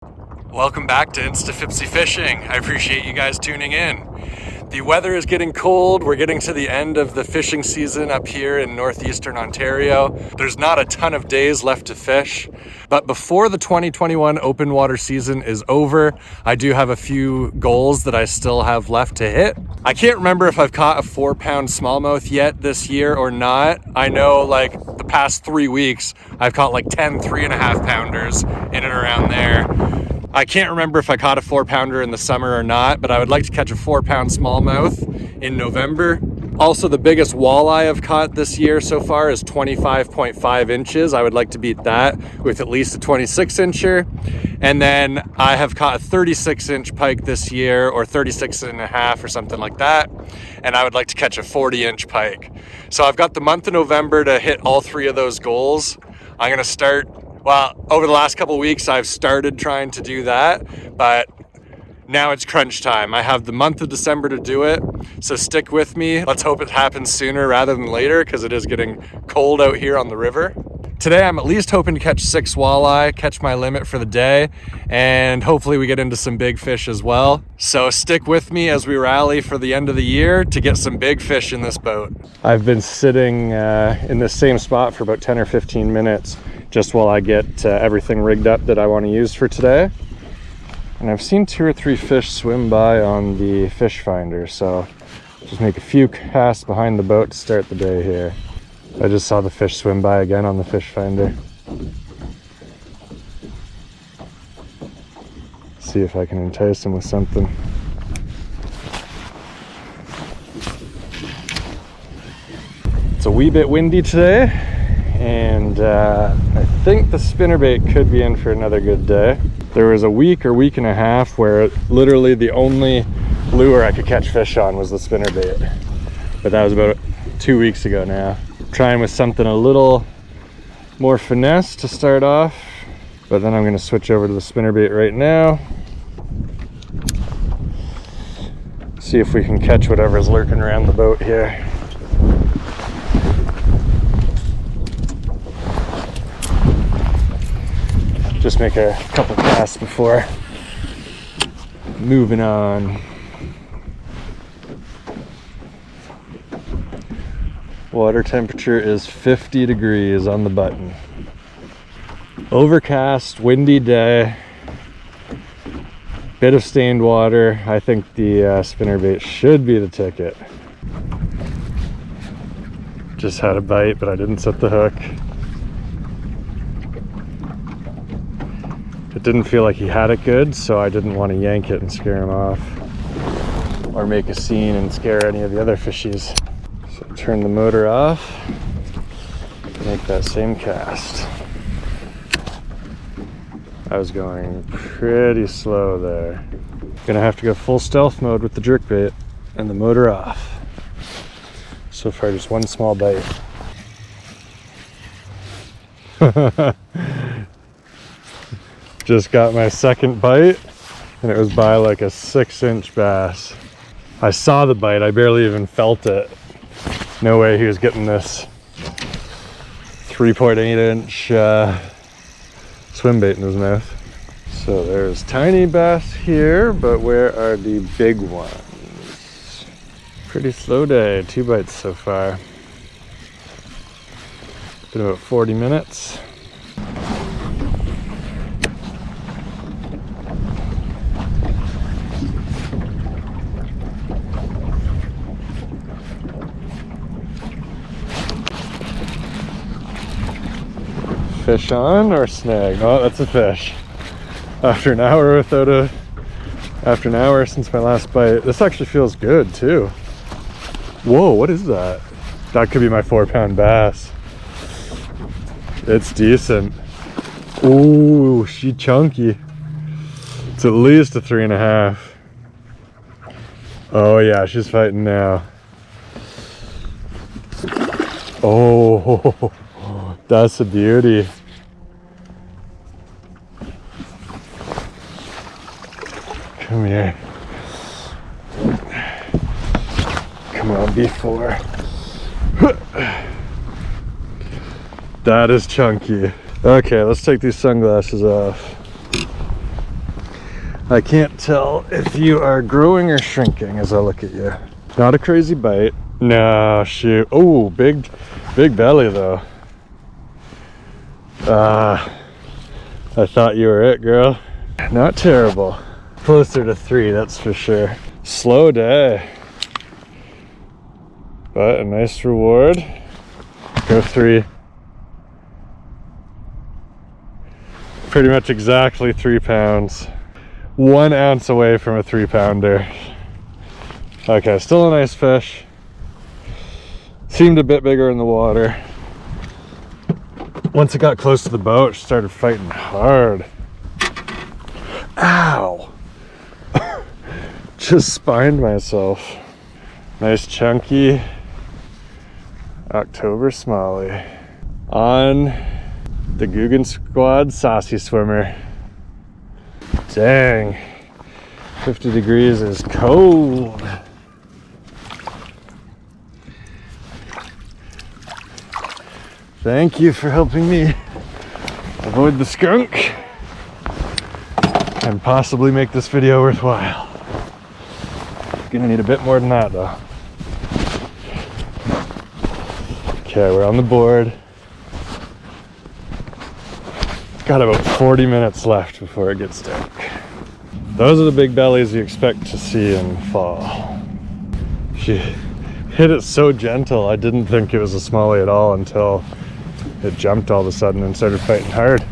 Welcome back to InstaPhippsyFishing. I appreciate you guys tuning in. The weather is getting cold. We're getting to the end of the fishing season up here in northeastern Ontario. There's not a ton of days left to fish, but before the 2021 open water season is over, I do have a few goals that I still have left to hit. I can't remember if I've caught a 4-pound smallmouth yet this year or not. I know like the past 3 weeks, I've caught like 10 3.5 pounders in and around there. I can't remember if I caught a 4-pounder in the summer or not, but I would like to catch a 4-pound smallmouth in November. Also, the biggest walleye I've caught this year so far is 25.5 inches. I would like to beat that with at least a 26-incher. And then I have caught a 36-inch pike this year, or 36.5 or something like that. And I would like to catch a 40-inch pike. So I've got the month of November to hit all 3 of those goals. I'm gonna start, well, over the last couple of weeks, I've started trying to do that, but now it's crunch time. I have the month of December to do it, so stick with me. Let's hope it happens sooner rather than later, because it is getting cold out here on the river. Today, I'm at least hoping to catch 6 walleye, catch my limit for the day, and hopefully we get into some big fish as well. So stick with me as we rally for the end of the year to get some big fish in this boat. I've been sitting in this same spot for about 10 or 15 minutes just while I get everything rigged up that I want to use for today. And I've seen 2 or 3 fish swim by on the fish finder, so just make a few casts behind the boat to start the day here. I just saw the fish swim by again on the fish finder. See if I can entice them with something. It's a wee bit windy today, and I think the spinnerbait could be in for another good day. There was a week or week and a half where literally the only lure I could catch fish on was the spinnerbait, but that was about 2 weeks ago now. Trying with something a little more finesse to start off, but then I'm going to switch over to the spinnerbait right now. See if we can catch whatever's lurking around the boat here. Just make a couple casts before moving on. Water temperature is 50 degrees on the button. Overcast, windy day. Bit of stained water. I think the spinnerbait should be the ticket. Just had a bite, but I didn't set the hook. It didn't feel like he had it good, so I didn't want to yank it and scare him off, or make a scene and scare any of the other fishies. So turn the motor off, make that same cast. I was going pretty slow there. Gonna have to go full stealth mode with the jerkbait and the motor off. So far, just one small bite. Just got my second bite, and it was by like a 6-inch bass. I saw the bite, I barely even felt it. No way he was getting this 3.8-inch swim bait in his mouth. So there's tiny bass here, but where are the big ones? Pretty slow day, 2 bites so far. Been about 40 minutes. Fish on or snag? Oh, that's a fish. After an hour since my last bite. This actually feels good too. Whoa, what is that? That could be my 4-pound bass. It's decent. Ooh, she chunky. It's at least a 3.5. Oh yeah, she's fighting now. Oh, that's a beauty. Come here. Come on, B4. That is chunky. Okay, let's take these sunglasses off. I can't tell if you are growing or shrinking as I look at you. Not a crazy bite. No, shoot. Oh, big belly though. I thought you were it, girl. Not terrible. Closer to 3, that's for sure. Slow day, but a nice reward. Go 3. Pretty much exactly 3 pounds. 1 ounce away from a 3-pounder. Okay, still a nice fish. Seemed a bit bigger in the water. Once it got close to the boat, she started fighting hard. Ow! Just spined myself. Nice chunky October smallie. On the Guggen Squad Saucy Swimmer. Dang. 50 degrees is cold. Thank you for helping me avoid the skunk and possibly make this video worthwhile. Gonna need a bit more than that though. Okay, we're on the board. Got about 40 minutes left before it gets dark. Those are the big bellies you expect to see in fall. She hit it so gentle, I didn't think it was a smallie at all until it jumped all of a sudden and started fighting hard.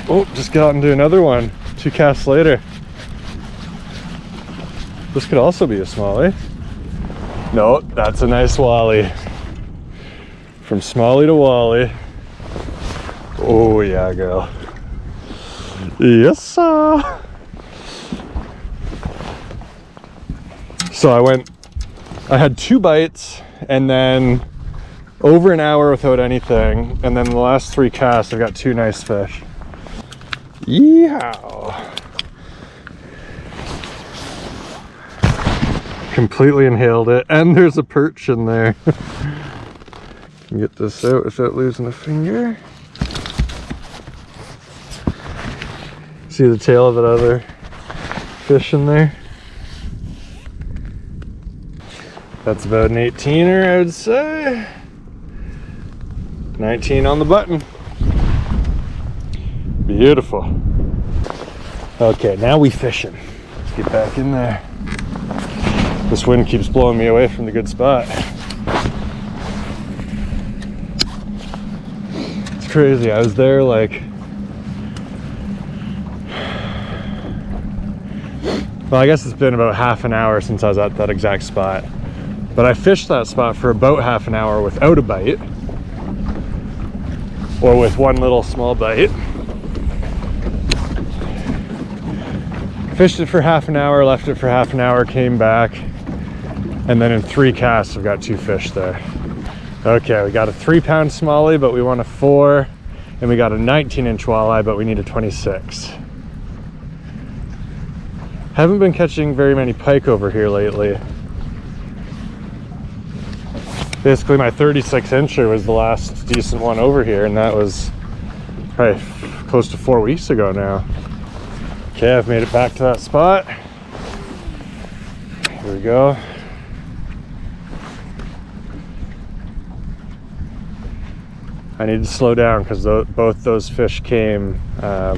Oh, just got into another one. 2 casts later. This could also be a smallie. No, that's a nice walleye. From smallie to walleye. Oh yeah, girl. Yes, sir. So I had 2 bites and then over an hour without anything. And then the last 3 casts, I've got 2 nice fish. Yeehaw. Completely inhaled it, and there's a perch in there. Get this out without losing a finger. See the tail of that other fish in there? That's about an 18er, I would say. 19 on the button. Beautiful. Okay, now we fishing. Let's get back in there. This wind keeps blowing me away from the good spot. It's crazy. I was there like, well, I guess it's been about half an hour since I was at that exact spot. But I fished that spot for about half an hour without a bite, or with 1 little small bite. Fished it for half an hour, left it for half an hour, came back, and then in 3 casts I've got 2 fish there. Okay, we got a 3-pound smallie, but we want a 4, and we got a 19-inch walleye, but we need a 26. Haven't been catching very many pike over here lately. Basically my 36-incher was the last decent one over here, and that was probably close to 4 weeks ago now. Okay, I've made it back to that spot. Here we go. I need to slow down because both those fish came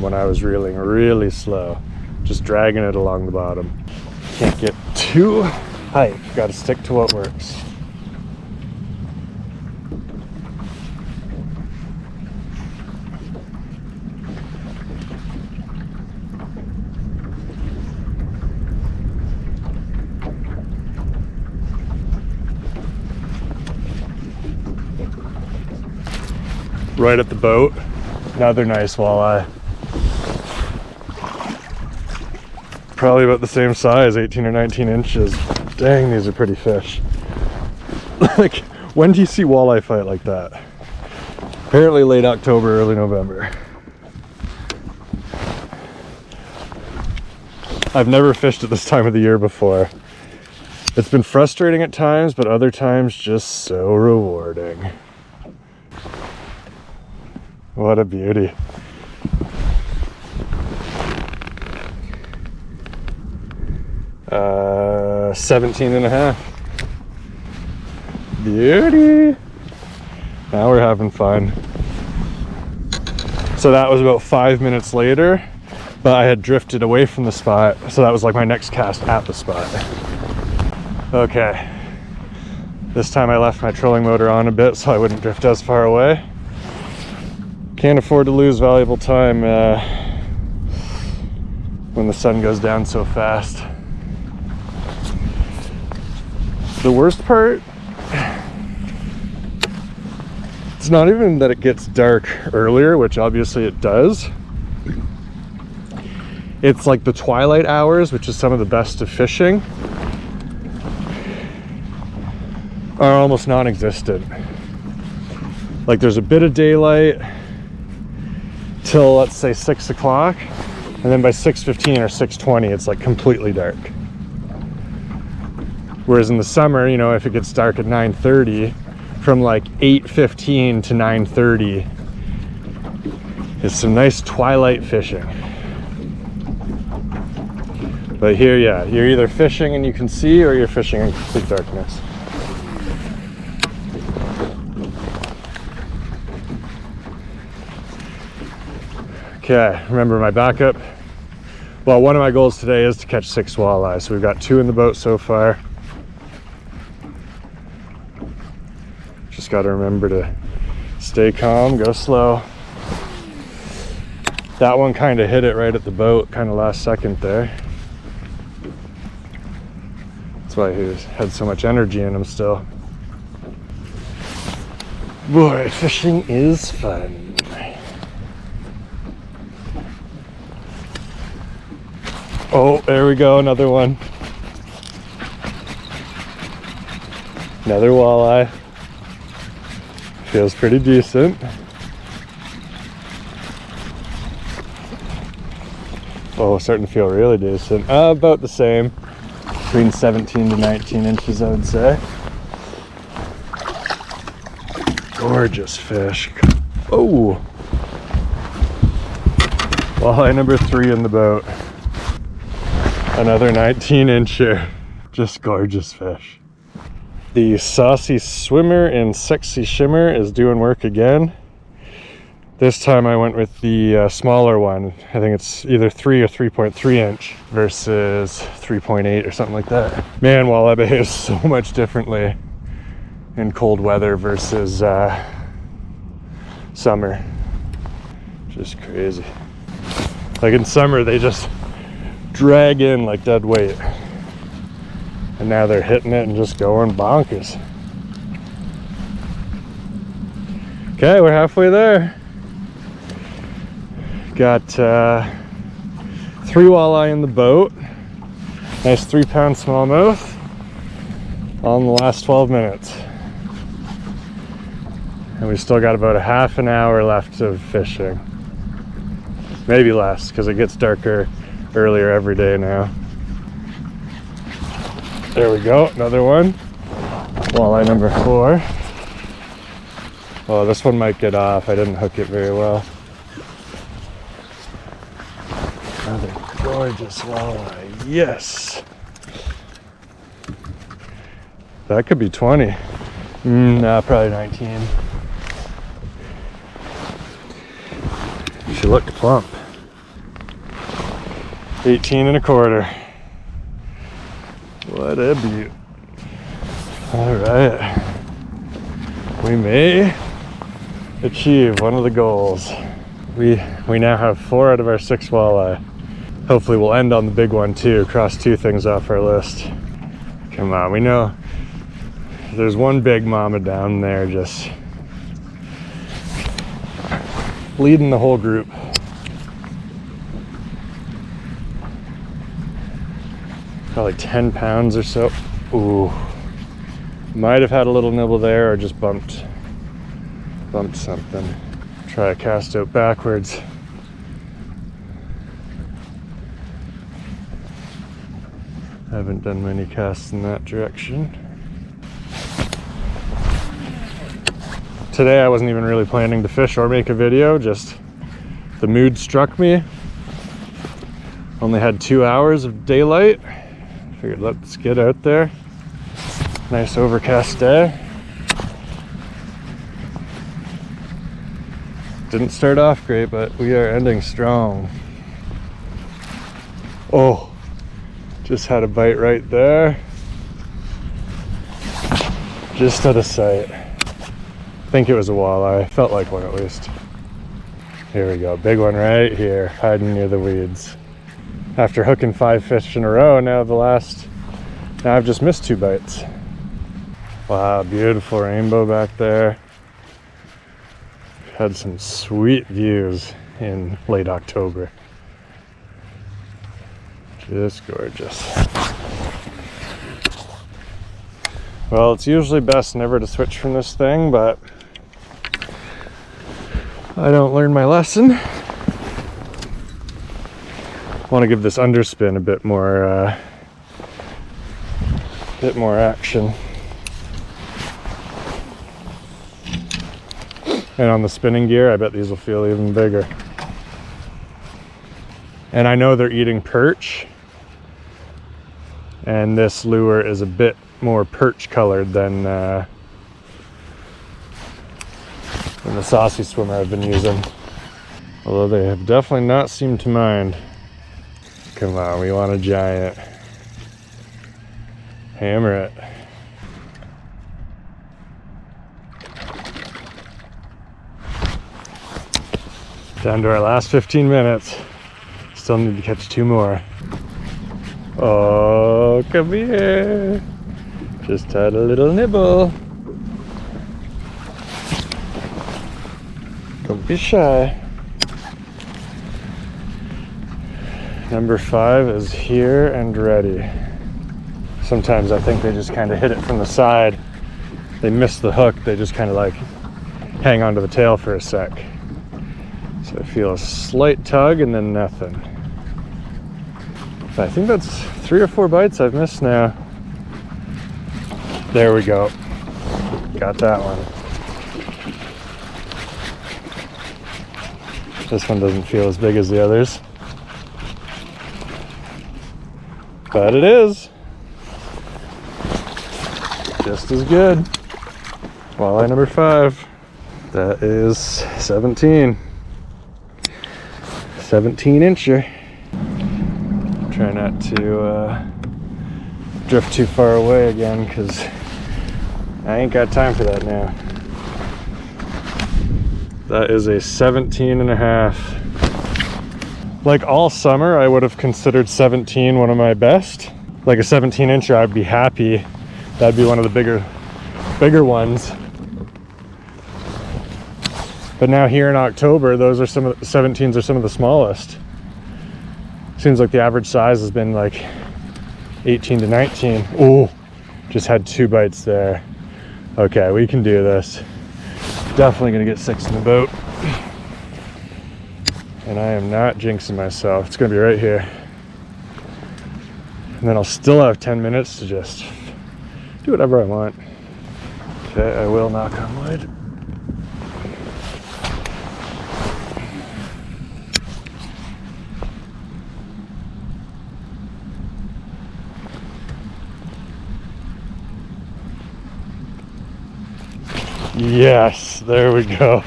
when I was reeling really slow, just dragging it along the bottom. Can't get too hype, got to stick to what works. Right at the boat, another nice walleye. Probably about the same size, 18 or 19 inches. Dang, these are pretty fish. Like, when do you see walleye fight like that? Apparently late October, early November. I've never fished at this time of the year before. It's been frustrating at times, but other times just so rewarding. What a beauty. Uh, 17 and a half. Beauty. Now we're having fun. So that was about 5 minutes later, but I had drifted away from the spot. So that was like my next cast at the spot. Okay. This time I left my trolling motor on a bit so I wouldn't drift as far away. Can't afford to lose valuable time when the sun goes down so fast. The worst part, it's not even that it gets dark earlier, which obviously it does. It's like the twilight hours, which is some of the best of fishing, are almost non-existent. Like there's a bit of daylight till, let's say, 6 o'clock, and then by 6:15 or 6:20 it's like completely dark. Whereas in the summer, you know, if it gets dark at 9:30, from like 8:15 to 9:30 is some nice twilight fishing. But here, yeah, you're either fishing and you can see, or you're fishing in complete darkness. Okay, remember my backup. Well, one of my goals today is to catch 6 walleye. So we've got 2 in the boat so far. Just got to remember to stay calm, go slow. That one kind of hit it right at the boat, kind of last second there. That's why he had so much energy in him still. Boy, fishing is fun. Oh, there we go, another one. Another walleye. Feels pretty decent. Oh, starting to feel really decent. About the same. Between 17 to 19 inches, I would say. Gorgeous fish. Oh! Walleye number 3 in the boat. Another 19-incher. Just gorgeous fish. The Saucy Swimmer in Sexy Shimmer is doing work again. This time I went with the smaller one. I think it's either 3 or 3.3 inch versus 3.8 or something like that. Man, walleye behaves so much differently in cold weather versus summer. Just crazy. Like in summer, they just drag in like dead weight. And now they're hitting it and just going bonkers. Okay, we're halfway there. Got 3 walleye in the boat. Nice 3-pound smallmouth all in the last 12 minutes. And we still got about a half an hour left of fishing. Maybe less, because it gets darker earlier every day now. There we go, another one. Walleye number 4. Oh, this one might get off. I didn't hook it very well. Another gorgeous walleye. Yes. That could be 20. Nah, probably 19. She looked plump. 18 and a quarter. What a beaut. All right. We may achieve one of the goals. We now have 4 out of our 6 walleye. Hopefully we'll end on the big one too, cross 2 things off our list. Come on, we know there's one big mama down there just leading the whole group. Probably 10 pounds or so. Ooh. Might have had a little nibble there or just bumped something. Try a cast out backwards. Haven't done many casts in that direction. Today I wasn't even really planning to fish or make a video, just the mood struck me. Only had 2 hours of daylight. Figured let's get out there. Nice overcast day. Didn't start off great, but we are ending strong. Oh, just had a bite right there. Just out of sight. I think it was a walleye. Felt like one at least. Here we go, big one right here, hiding near the weeds. After hooking 5 fish in a row, now I've just missed 2 bites. Wow, beautiful rainbow back there. Had some sweet views in late October. Just gorgeous. Well, it's usually best never to switch from this thing, but I don't learn my lesson. Want to give this underspin a bit more action. And on the spinning gear, I bet these will feel even bigger. And I know they're eating perch, and this lure is a bit more perch colored than the saucy swimmer I've been using. Although they have definitely not seemed to mind. Come on, we want a giant. Hammer it. Down to our last 15 minutes. Still need to catch 2 more. Oh, come here. Just had a little nibble. Don't be shy. Number 5 is here and ready. Sometimes I think they just kind of hit it from the side. They miss the hook. They just kind of like hang onto the tail for a sec. So I feel a slight tug and then nothing. I think that's 3 or 4 bites I've missed now. There we go. Got that one. This one doesn't feel as big as the others. But it is. Just as good. Walleye number 5. That is 17. 17-incher. Try not to drift too far away again, because I ain't got time for that now. That is a 17 and a half. Like all summer, I would have considered 17 one of my best. Like a 17-incher, I'd be happy. That'd be one of the bigger ones. But now here in October, those are some of the 17s are some of the smallest. Seems like the average size has been like 18 to 19. Ooh, just had 2 bites there. Okay, we can do this. Definitely gonna get 6 in the boat. And I am not jinxing myself. It's gonna be right here. And then I'll still have 10 minutes to just do whatever I want. Okay, I will knock on wood. Yes, there we go.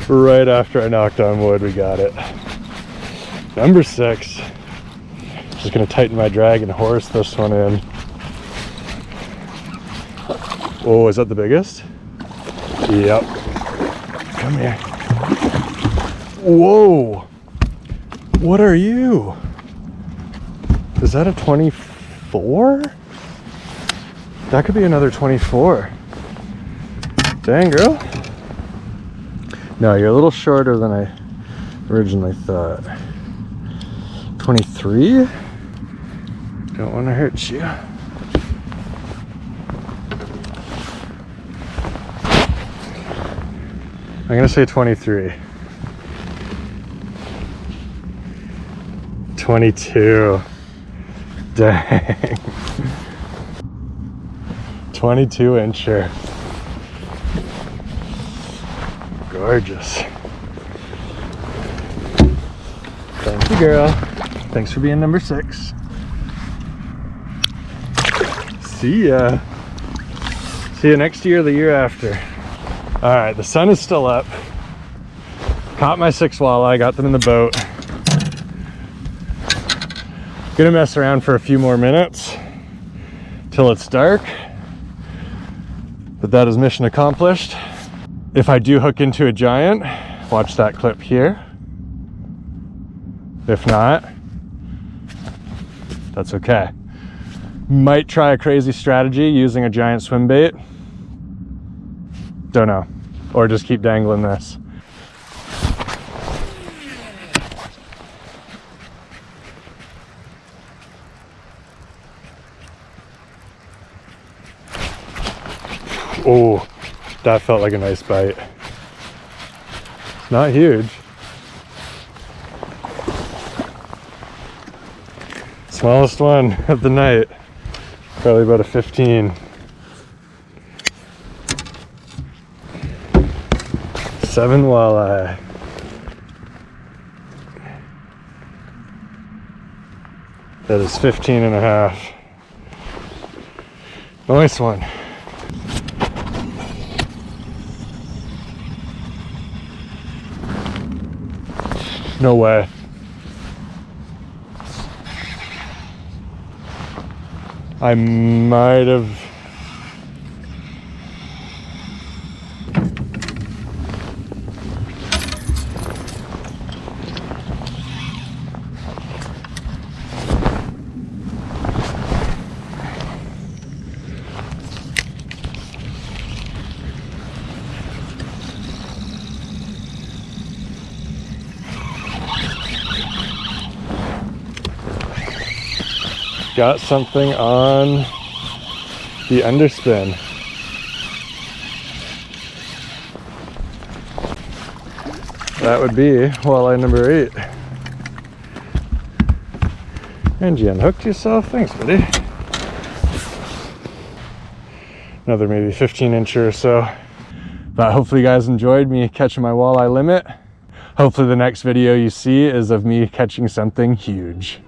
Right after I knocked on wood, we got it. Number 6. Just gonna tighten my drag and horse this one in. Oh, is that the biggest? Yep. Come here. Whoa. What are you? Is that a 24? That could be another 24. Dang, girl. No, you're a little shorter than I originally thought. 23? Don't want to hurt you. I'm going to say 23. 22. Dang. 22 incher. Gorgeous. Thank you, girl. Thanks for being number 6. See ya. See you next year or the year after. All right, the sun is still up. Caught my 6 walleye, got them in the boat. Gonna mess around for a few more minutes till it's dark. But that is mission accomplished. If I do hook into a giant, watch that clip here. If not, that's okay. Might try a crazy strategy using a giant swim bait. Don't know. Or just keep dangling this. Oh, that felt like a nice bite. Not huge. Smallest one of the night. Probably about a 15. 7 walleye. That is 15 and a half. Nice one. No way. I might have. Got something on the underspin. That would be walleye number 8. And you unhooked yourself. Thanks, buddy. Another maybe 15 incher or so. But hopefully you guys enjoyed me catching my walleye limit. Hopefully the next video you see is of me catching something huge.